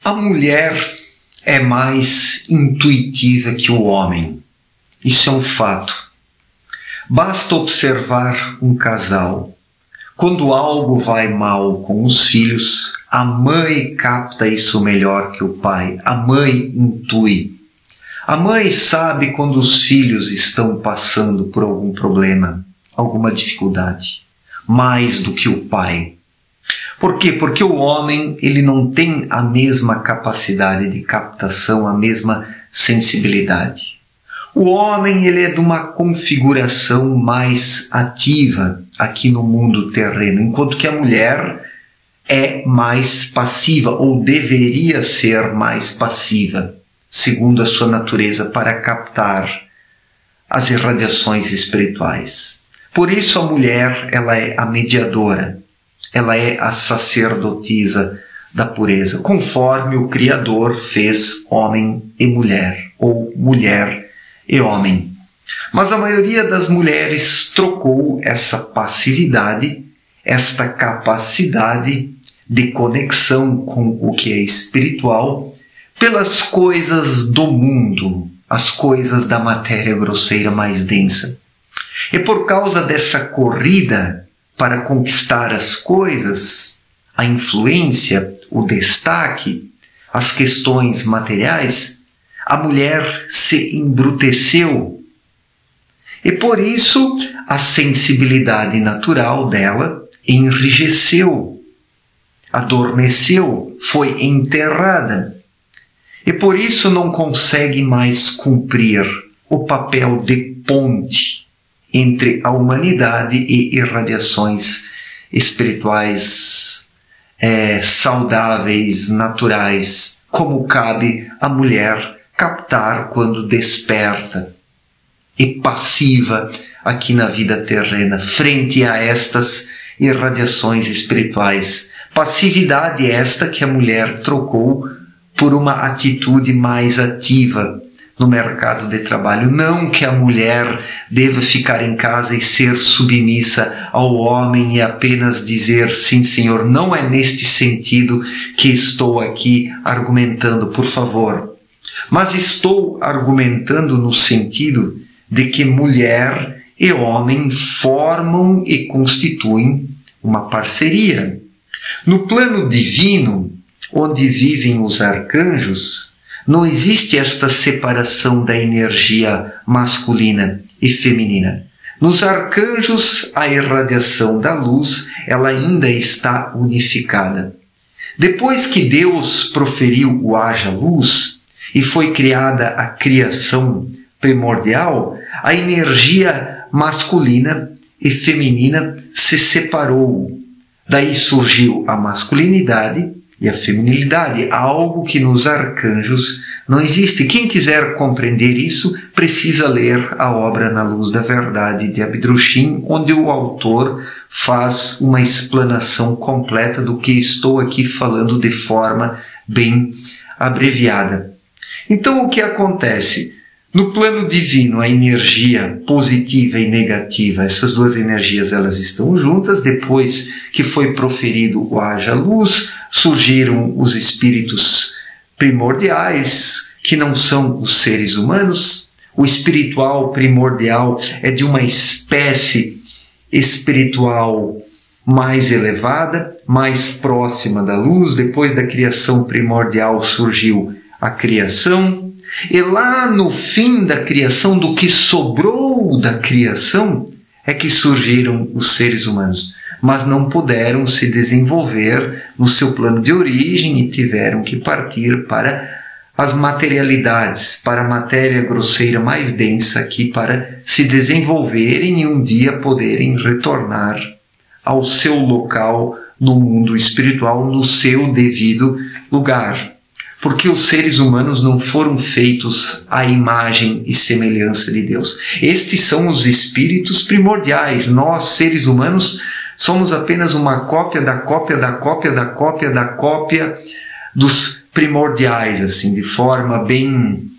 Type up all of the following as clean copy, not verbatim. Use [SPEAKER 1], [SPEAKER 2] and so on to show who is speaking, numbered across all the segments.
[SPEAKER 1] A mulher é mais intuitiva que o homem. Isso é um fato. Basta observar um casal. Quando algo vai mal com os filhos, a mãe capta isso melhor que o pai. A mãe intui. A mãe sabe quando os filhos estão passando por algum problema, alguma dificuldade, mais do que o pai. Por quê? Porque o homem ele não tem a mesma capacidade de captação, a mesma sensibilidade. O homem ele é de uma configuração mais ativa aqui no mundo terreno, enquanto que a mulher é mais passiva, ou deveria ser mais passiva, segundo a sua natureza, para captar as irradiações espirituais. Por isso a mulher ela é a mediadora, ela é a sacerdotisa da pureza, conforme o Criador fez homem e mulher, ou mulher e homem. Mas a maioria das mulheres trocou essa passividade, esta capacidade de conexão com o que é espiritual, pelas coisas do mundo, as coisas da matéria grosseira mais densa. E por causa dessa corrida para conquistar as coisas, a influência, o destaque, as questões materiais, a mulher se embruteceu. E por isso a sensibilidade natural dela enrijeceu, adormeceu, foi enterrada. E por isso não consegue mais cumprir o papel de ponte entre a humanidade e irradiações espirituais saudáveis, naturais, como cabe à mulher captar quando desperta e passiva aqui na vida terrena, frente a estas irradiações espirituais. Passividade esta que a mulher trocou por uma atitude mais ativa no mercado de trabalho. Não que a mulher deva ficar em casa e ser submissa ao homem e apenas dizer sim, senhor. Não é neste sentido que estou aqui argumentando, por favor. Mas estou argumentando no sentido de que mulher e homem formam e constituem uma parceria. No plano divino, onde vivem os arcanjos, não existe esta separação da energia masculina e feminina. Nos arcanjos, a irradiação da luz ela ainda está unificada. Depois que Deus proferiu o haja luz e foi criada a criação primordial, a energia masculina e feminina se separou. Daí surgiu a masculinidade e a feminilidade, algo que nos arcanjos não existe. Quem quiser compreender isso, precisa ler a obra Na Luz da Verdade de Abdrushim, onde o autor faz uma explanação completa do que estou aqui falando de forma bem abreviada. Então, o que acontece? No plano divino, a energia positiva e negativa, essas duas energias elas estão juntas. Depois que foi proferido o haja luz, surgiram os espíritos primordiais, que não são os seres humanos. O espiritual primordial é de uma espécie espiritual mais elevada, mais próxima da luz. Depois da criação primordial surgiu a criação. E lá no fim da criação, do que sobrou da criação, é que surgiram os seres humanos. Mas não puderam se desenvolver no seu plano de origem e tiveram que partir para as materialidades, para a matéria grosseira mais densa aqui, para se desenvolverem e um dia poderem retornar ao seu local no mundo espiritual, no seu devido lugar. Porque os seres humanos não foram feitos à imagem e semelhança de Deus. Estes são os espíritos primordiais. Nós, seres humanos, somos apenas uma cópia da cópia da cópia da cópia da cópia dos primordiais, assim, de forma bem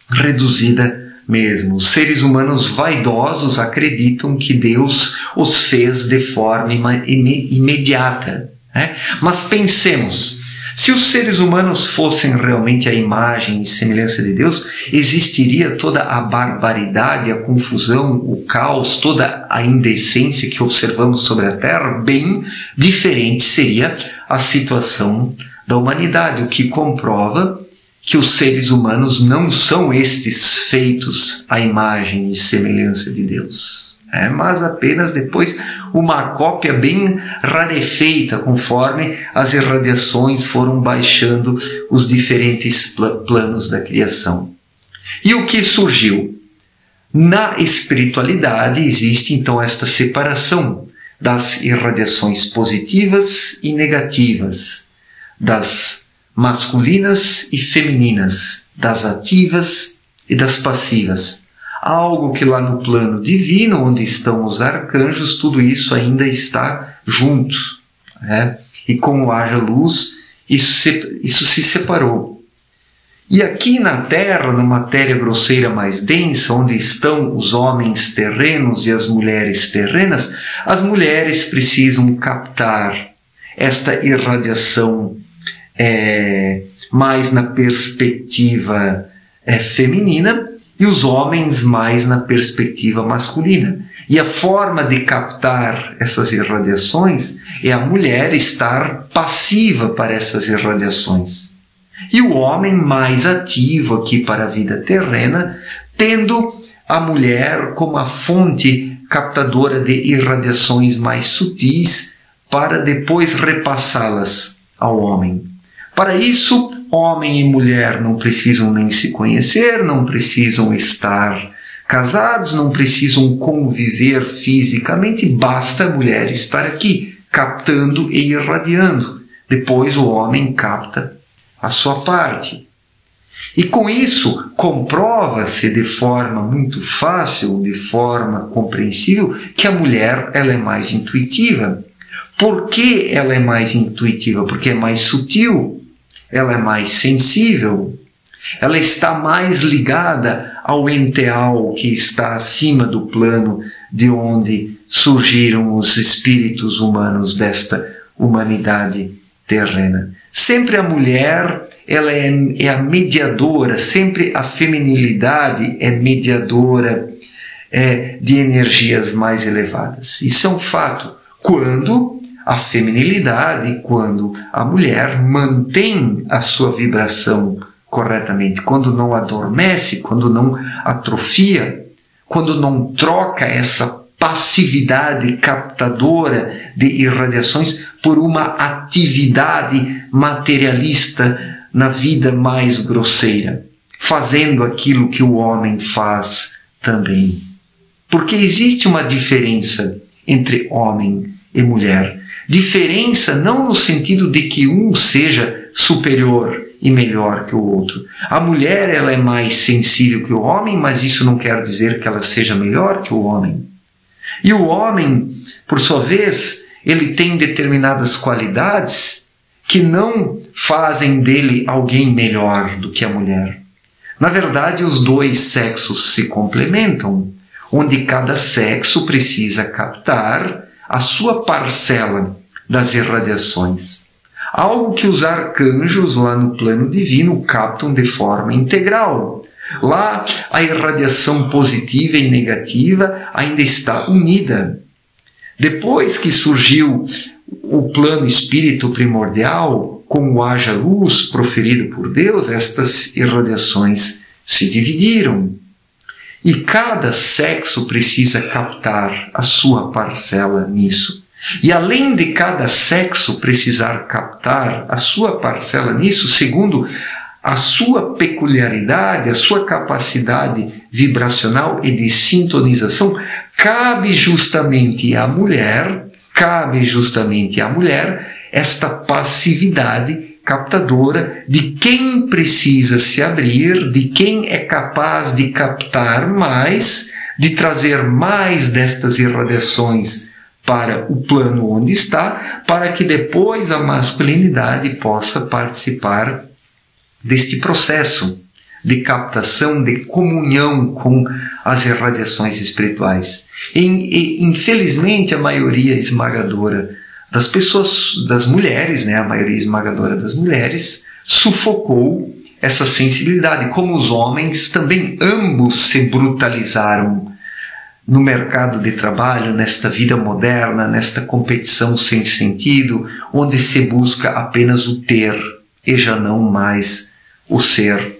[SPEAKER 1] reduzida mesmo. Os seres humanos vaidosos acreditam que Deus os fez de forma imediata, né? Mas pensemos, Se os seres humanos fossem realmente a imagem e semelhança de Deus, existiria toda a barbaridade, a confusão, o caos, toda a indecência que observamos sobre a Terra. Bem diferente seria a situação da humanidade, o que comprova que os seres humanos não são estes feitos à imagem e semelhança de Deus. Mas apenas depois uma cópia bem rarefeita, conforme as irradiações foram baixando os diferentes planos da criação. E o que surgiu? Na espiritualidade existe então esta separação das irradiações positivas e negativas, das masculinas e femininas, das ativas e das passivas. Algo que lá no plano divino, onde estão os arcanjos, tudo isso ainda está junto. E como haja luz, isso se separou. E aqui na Terra, na matéria grosseira mais densa, onde estão os homens terrenos e as mulheres terrenas, as mulheres precisam captar esta irradiação mais na perspectiva feminina, e os homens mais na perspectiva masculina. E a forma de captar essas irradiações é a mulher estar passiva para essas irradiações. E o homem mais ativo aqui para a vida terrena, tendo a mulher como a fonte captadora de irradiações mais sutis para depois repassá-las ao homem. Para isso, homem e mulher não precisam nem se conhecer, não precisam estar casados, não precisam conviver fisicamente, basta a mulher estar aqui, captando e irradiando. Depois o homem capta a sua parte. E com isso, comprova-se de forma muito fácil, de forma compreensível, que a mulher ela é mais intuitiva. Por que ela é mais intuitiva? Porque é mais sutil. Ela é mais sensível, ela está mais ligada ao enteal que está acima do plano de onde surgiram os espíritos humanos desta humanidade terrena. Sempre a mulher ela é a mediadora, sempre a feminilidade é mediadora de energias mais elevadas. Isso é um fato. Quando a feminilidade, quando a mulher mantém a sua vibração corretamente, quando não adormece, quando não atrofia, quando não troca essa passividade captadora de irradiações por uma atividade materialista na vida mais grosseira, fazendo aquilo que o homem faz também. Porque existe uma diferença entre homem e mulher. Diferença não no sentido de que um seja superior e melhor que o outro. A mulher ela é mais sensível que o homem, mas isso não quer dizer que ela seja melhor que o homem. E o homem, por sua vez, ele tem determinadas qualidades que não fazem dele alguém melhor do que a mulher. Na verdade, os dois sexos se complementam, onde cada sexo precisa captar a sua parcela das irradiações. Algo que os arcanjos lá no plano divino captam de forma integral. Lá a irradiação positiva e negativa ainda está unida. Depois que surgiu o plano espírito primordial, com o haja luz proferido por Deus, estas irradiações se dividiram. E cada sexo precisa captar a sua parcela nisso. E além de cada sexo precisar captar a sua parcela nisso, segundo a sua peculiaridade, a sua capacidade vibracional e de sintonização, cabe justamente à mulher esta passividade captadora de quem precisa se abrir, de quem é capaz de captar mais, de trazer mais destas irradiações para o plano onde está, para que depois a masculinidade possa participar deste processo de captação, de comunhão com as irradiações espirituais. E, infelizmente, a maioria esmagadora das pessoas, das mulheres, né, a maioria esmagadora das mulheres, sufocou essa sensibilidade. Como os homens também, ambos se brutalizaram no mercado de trabalho, nesta vida moderna, nesta competição sem sentido, onde se busca apenas o ter e já não mais o ser.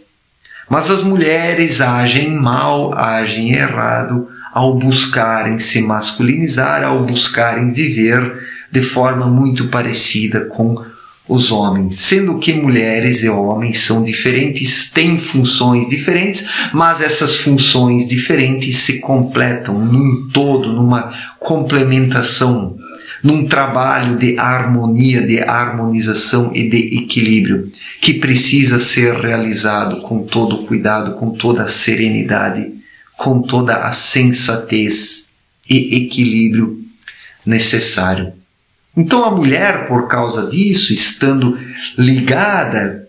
[SPEAKER 1] Mas as mulheres agem mal, agem errado ao buscarem se masculinizar, ao buscarem viver de forma muito parecida com os homens, sendo que mulheres e homens são diferentes, têm funções diferentes, mas essas funções diferentes se completam num todo, numa complementação, num trabalho de harmonia, de harmonização e de equilíbrio, que precisa ser realizado com todo o cuidado, com toda a serenidade, com toda a sensatez e equilíbrio necessário. Então a mulher, por causa disso, estando ligada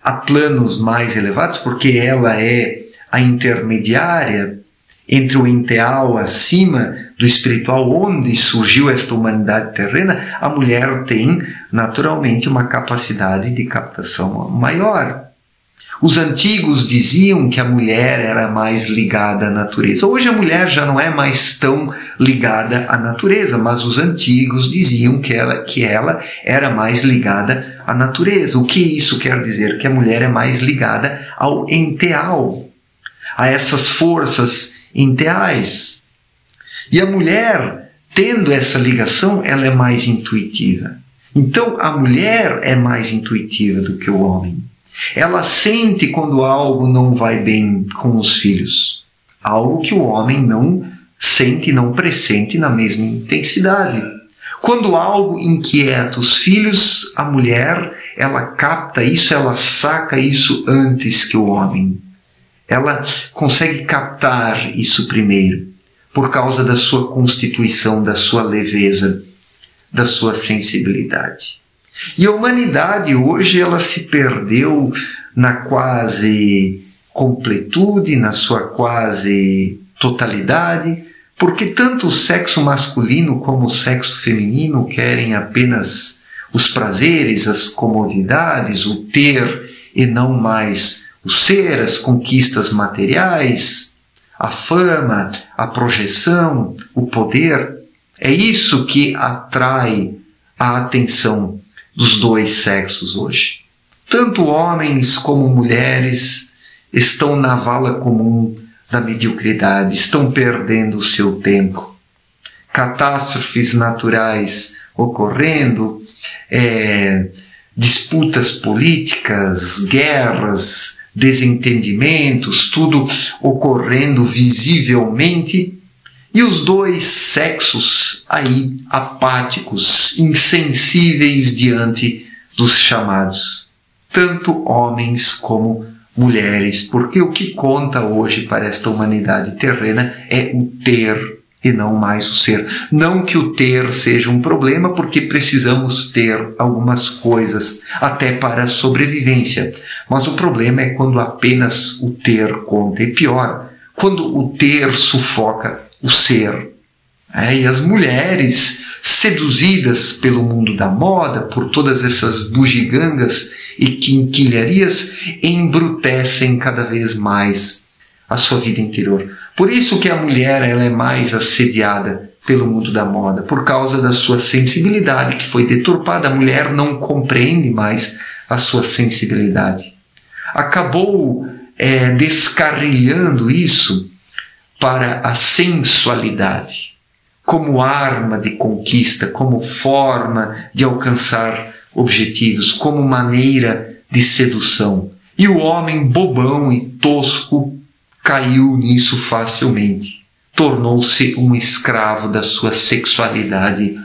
[SPEAKER 1] a planos mais elevados, porque ela é a intermediária entre o ideal acima do espiritual, onde surgiu esta humanidade terrena, a mulher tem naturalmente uma capacidade de captação maior. Os antigos diziam que a mulher era mais ligada à natureza. Hoje a mulher já não é mais tão ligada à natureza, mas os antigos diziam que ela era mais ligada à natureza. O que isso quer dizer? Que a mulher é mais ligada ao enteal, a essas forças enteais. E a mulher, tendo essa ligação, ela é mais intuitiva. Então a mulher é mais intuitiva do que o homem. Ela sente quando algo não vai bem com os filhos, algo que o homem não sente, não pressente na mesma intensidade. Quando algo inquieta os filhos, a mulher, ela capta isso, ela saca isso antes que o homem. Ela consegue captar isso primeiro, por causa da sua constituição, da sua leveza, da sua sensibilidade. E a humanidade hoje ela se perdeu na quase completude, na sua quase totalidade, porque tanto o sexo masculino como o sexo feminino querem apenas os prazeres, as comodidades, o ter e não mais o ser, as conquistas materiais, a fama, a projeção, o poder. É isso que atrai a atenção dos dois sexos hoje. Tanto homens como mulheres estão na vala comum da mediocridade, estão perdendo o seu tempo. Catástrofes naturais ocorrendo, disputas políticas, guerras, desentendimentos, tudo ocorrendo visivelmente, e os dois sexos aí apáticos, insensíveis diante dos chamados, tanto homens como mulheres, porque o que conta hoje para esta humanidade terrena é o ter e não mais o ser. Não que o ter seja um problema, porque precisamos ter algumas coisas até para a sobrevivência, mas o problema é quando apenas o ter conta, e pior, quando o ter sufoca o ser. E as mulheres, seduzidas pelo mundo da moda, por todas essas bugigangas e quinquilharias, embrutecem cada vez mais a sua vida interior. Por isso que a mulher ela é mais assediada pelo mundo da moda, por causa da sua sensibilidade que foi deturpada. A mulher não compreende mais a sua sensibilidade. Acabou descarrilhando isso para a sensualidade, como arma de conquista, como forma de alcançar objetivos, como maneira de sedução. E o homem bobão e tosco caiu nisso facilmente. Tornou-se um escravo da sua sexualidade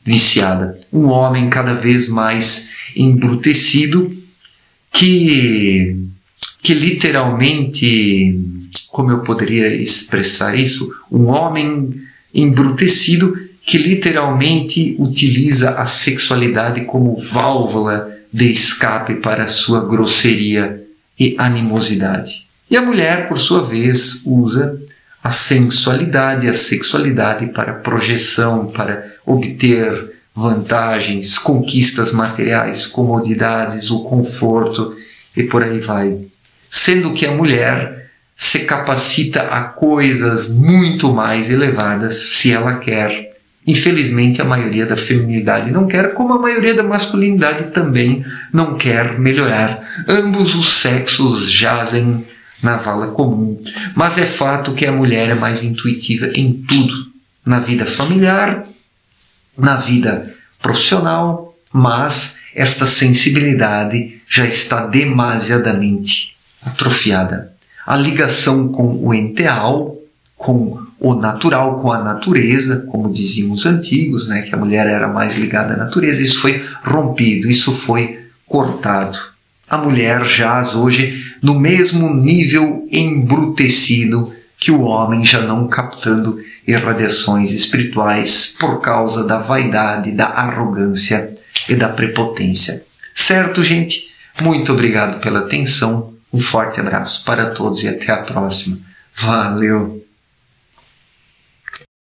[SPEAKER 1] viciada. Um homem cada vez mais embrutecido que literalmente, como eu poderia expressar isso? Um homem embrutecido que literalmente utiliza a sexualidade como válvula de escape para a sua grosseria e animosidade. E a mulher, por sua vez, usa a sensualidade, a sexualidade para projeção, para obter vantagens, conquistas materiais, comodidades, o conforto e por aí vai. Sendo que a mulher se capacita a coisas muito mais elevadas se ela quer. Infelizmente, a maioria da feminilidade não quer, como a maioria da masculinidade também não quer melhorar. Ambos os sexos jazem na vala comum. Mas é fato que a mulher é mais intuitiva em tudo. Na vida familiar, na vida profissional, mas esta sensibilidade já está demasiadamente atrofiada. A ligação com o enteal, com o natural, com a natureza, como diziam os antigos, né, que a mulher era mais ligada à natureza, isso foi rompido, isso foi cortado. A mulher jaz hoje no mesmo nível embrutecido que o homem, já não captando irradiações espirituais por causa da vaidade, da arrogância e da prepotência. Certo, gente? Muito obrigado pela atenção, um forte abraço para todos e até a próxima. Valeu!